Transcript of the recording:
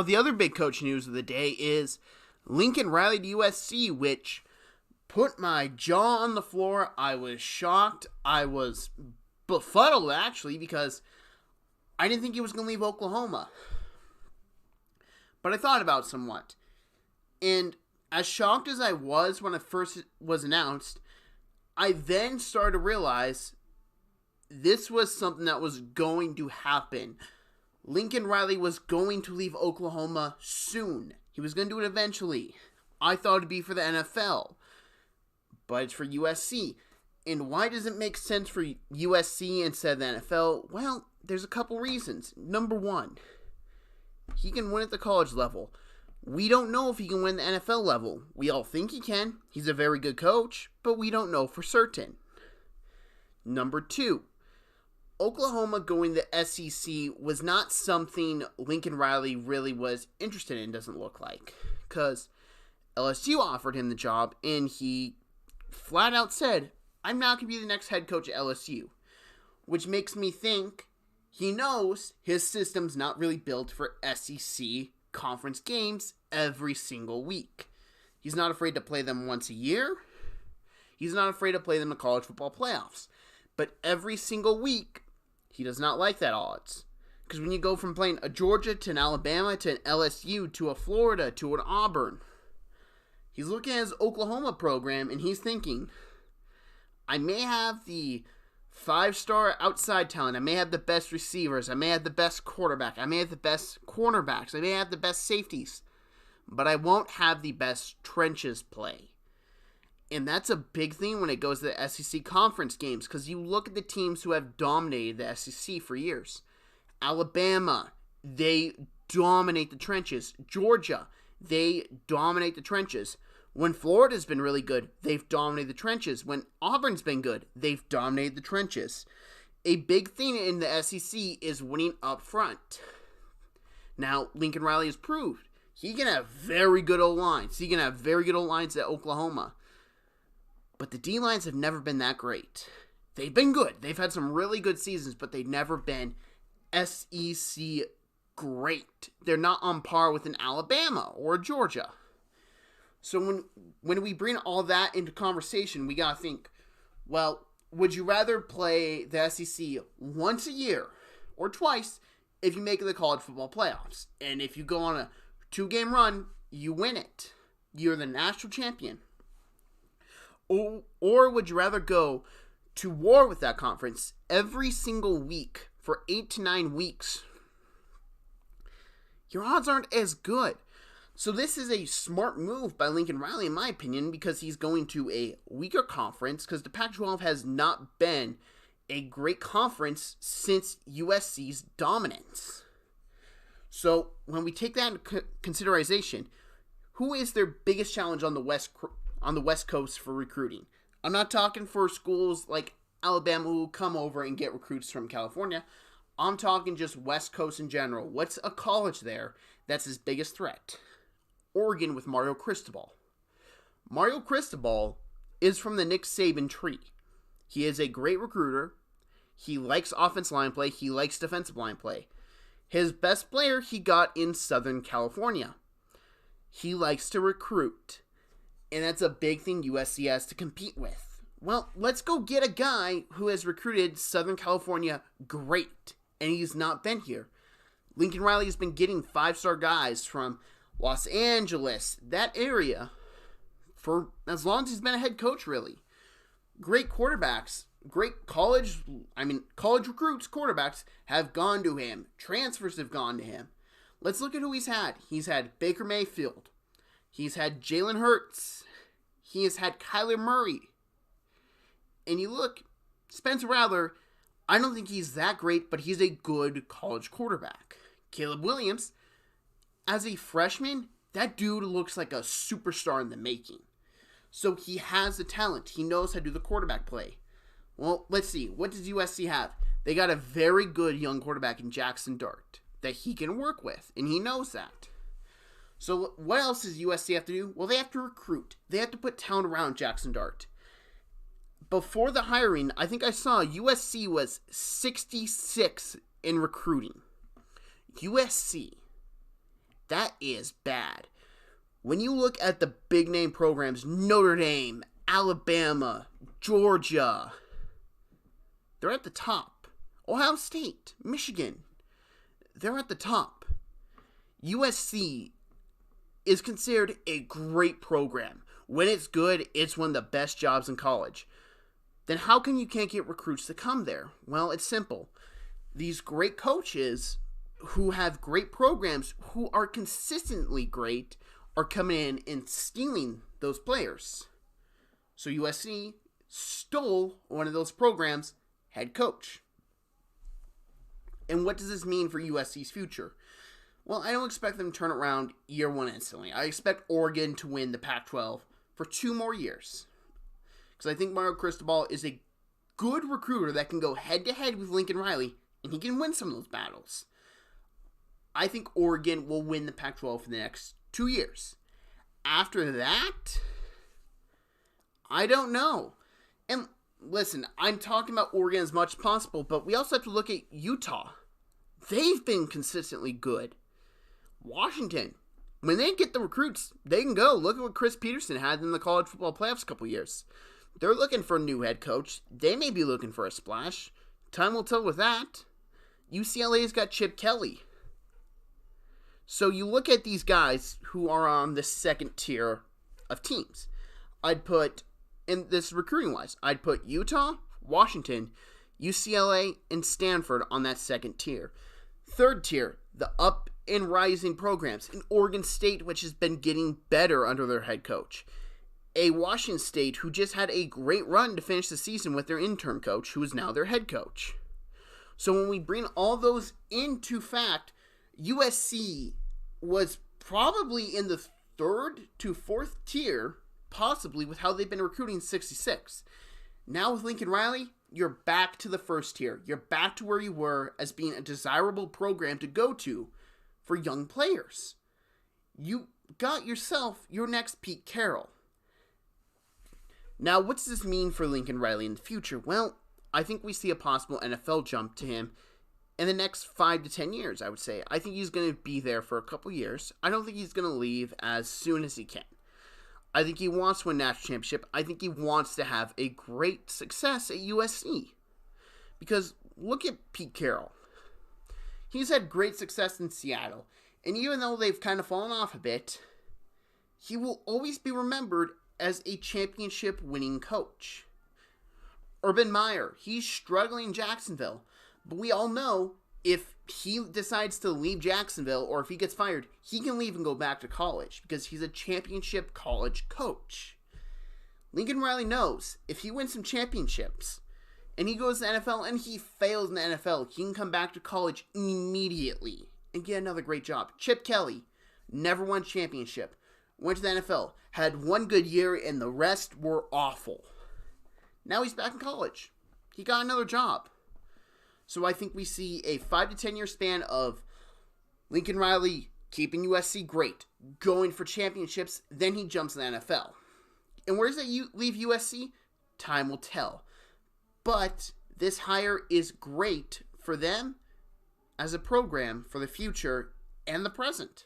Now, the other big coach news of the day is Lincoln Riley USC, which put my jaw on the floor. I was shocked. I was befuddled, actually, because I didn't think he was going to leave Oklahoma. But I thought about it somewhat. And as shocked as I was when it first was announced, I then started to realize this was something that was going to happen. Lincoln Riley was going to leave Oklahoma soon. He was going to do it eventually. I thought it'd be for the NFL, but it's for USC. And why does it make sense for USC instead of the NFL? Well, there's a couple reasons. Number one, he can win at the college level. We don't know if he can win the NFL level. We all think he can. He's a very good coach, but we don't know for certain. Number two, Oklahoma going to the SEC was not something Lincoln Riley really was interested in, doesn't look like. Because LSU offered him the job, and he flat out said, I'm not going to be the next head coach at LSU. Which makes me think he knows his system's not really built for SEC conference games every single week. He's not afraid to play them once a year. He's not afraid to play them in college football playoffs. But every single week, he does not like that odds. Because when you go from playing a Georgia to an Alabama to an LSU to a Florida to an Auburn, he's looking at his Oklahoma program and he's thinking, I may have the 5-star outside talent. I may have the best receivers. I may have the best quarterback. I may have the best cornerbacks. I may have the best safeties. But I won't have the best trenches play. And that's a big thing when it goes to the SEC conference games. Because you look at the teams who have dominated the SEC for years. Alabama, they dominate the trenches. Georgia, they dominate the trenches. When Florida's been really good, they've dominated the trenches. When Auburn's been good, they've dominated the trenches. A big thing in the SEC is winning up front. Now, Lincoln Riley has proved he can have very good O-lines. He can have very good O-lines at Oklahoma. But the D-lines have never been that great. They've been good. They've had some really good seasons, but they've never been SEC great. They're not on par with an Alabama or a Georgia. So when we bring all that into conversation, we got to think, well, would you rather play the SEC once a year or twice if you make the college football playoffs? And if you go on a 2-game run, you win it. You're the national champion. Or would you rather go to war with that conference every single week for 8 to 9 weeks? Your odds aren't as good. So this is a smart move by Lincoln Riley, in my opinion, because he's going to a weaker conference, because the Pac-12 has not been a great conference since USC's dominance. So when we take that into consideration, who is their biggest challenge on the West Coast for recruiting? I'm not talking for schools like Alabama who come over and get recruits from California. I'm talking just West Coast in general. What's a college there that's his biggest threat? Oregon with Mario Cristobal. Mario Cristobal is from the Nick Saban tree. He is a great recruiter. He likes offensive line play. He likes defensive line play. His best player he got in Southern California. He likes to recruit. And that's a big thing USC has to compete with. Well, let's go get a guy who has recruited Southern California great. And he's not been here. Lincoln Riley has been getting 5-star guys from Los Angeles, that area, for as long as he's been a head coach, really. Great quarterbacks, great college recruits, quarterbacks have gone to him. Transfers have gone to him. Let's look at who he's had. He's had Baker Mayfield. He's had Jalen Hurts. He has had Kyler Murray. And you look, Spencer Rattler, I don't think he's that great, but he's a good college quarterback. Caleb Williams, as a freshman, that dude looks like a superstar in the making. So he has the talent. He knows how to do the quarterback play. Well, let's see. What does USC have? They got a very good young quarterback in Jackson Dart that he can work with, and he knows that. So what else does USC have to do? Well, they have to recruit. They have to put talent around Jackson Dart. Before the hiring, I think I saw USC was 66 in recruiting. USC. that is bad. When you look at the big name programs, Notre Dame, Alabama, Georgia, they're at the top. Ohio State, Michigan, they're at the top. USC is considered a great program. When it's good, it's one of the best jobs in college. Then how come you can't get recruits to come there? Well, it's simple. These great coaches who have great programs, who are consistently great, are coming in and stealing those players. So USC stole one of those programs' head coach. And what does this mean for USC's future? Well, I don't expect them to turn around year one instantly. I expect Oregon to win the Pac-12 for 2 more years. Because I think Mario Cristobal is a good recruiter that can go head-to-head with Lincoln Riley, and he can win some of those battles. I think Oregon will win the Pac-12 for the next 2 years. After that, I don't know. And listen, I'm talking about Oregon as much as possible, but we also have to look at Utah. They've been consistently good. Washington, when they get the recruits, they can go. Look at what Chris Peterson had in the college football playoffs a couple years. They're looking for a new head coach. They may be looking for a splash. Time will tell with that. UCLA's got Chip Kelly. So you look at these guys who are on the second tier of teams. I'd put, in this recruiting-wise, I'd put Utah, Washington, UCLA, and Stanford on that second tier. Third tier, the up and rising programs. In Oregon State, which has been getting better under their head coach. A Washington State who just had a great run to finish the season with their intern coach, who is now their head coach. So when we bring all those into fact, USC was probably in the 3rd to 4th tier, possibly, with how they've been recruiting 66. Now with Lincoln Riley, you're back to the 1st tier. You're back to where you were as being a desirable program to go to for young players. You got yourself your next Pete Carroll. Now, what does this mean for Lincoln Riley in the future? Well, I think we see a possible NFL jump to him in the next 5 to 10 years, I would say. I think he's going to be there for a couple years. I don't think he's going to leave as soon as he can. I think he wants to win a national championship. I think he wants to have a great success at USC. Because look at Pete Carroll. He's had great success in Seattle. And even though they've kind of fallen off a bit, he will always be remembered as a championship winning coach. Urban Meyer, he's struggling in Jacksonville. But we all know if he decides to leave Jacksonville or if he gets fired, he can leave and go back to college because he's a championship college coach. Lincoln Riley knows if he wins some championships and he goes to the NFL and he fails in the NFL, he can come back to college immediately and get another great job. Chip Kelly never won a championship, went to the NFL, had one good year and the rest were awful. Now he's back in college. He got another job. So I think we see a 5 to 10 year span of Lincoln Riley keeping USC great, going for championships, then he jumps to the NFL. And where does that leave USC? Time will tell. But this hire is great for them as a program for the future and the present.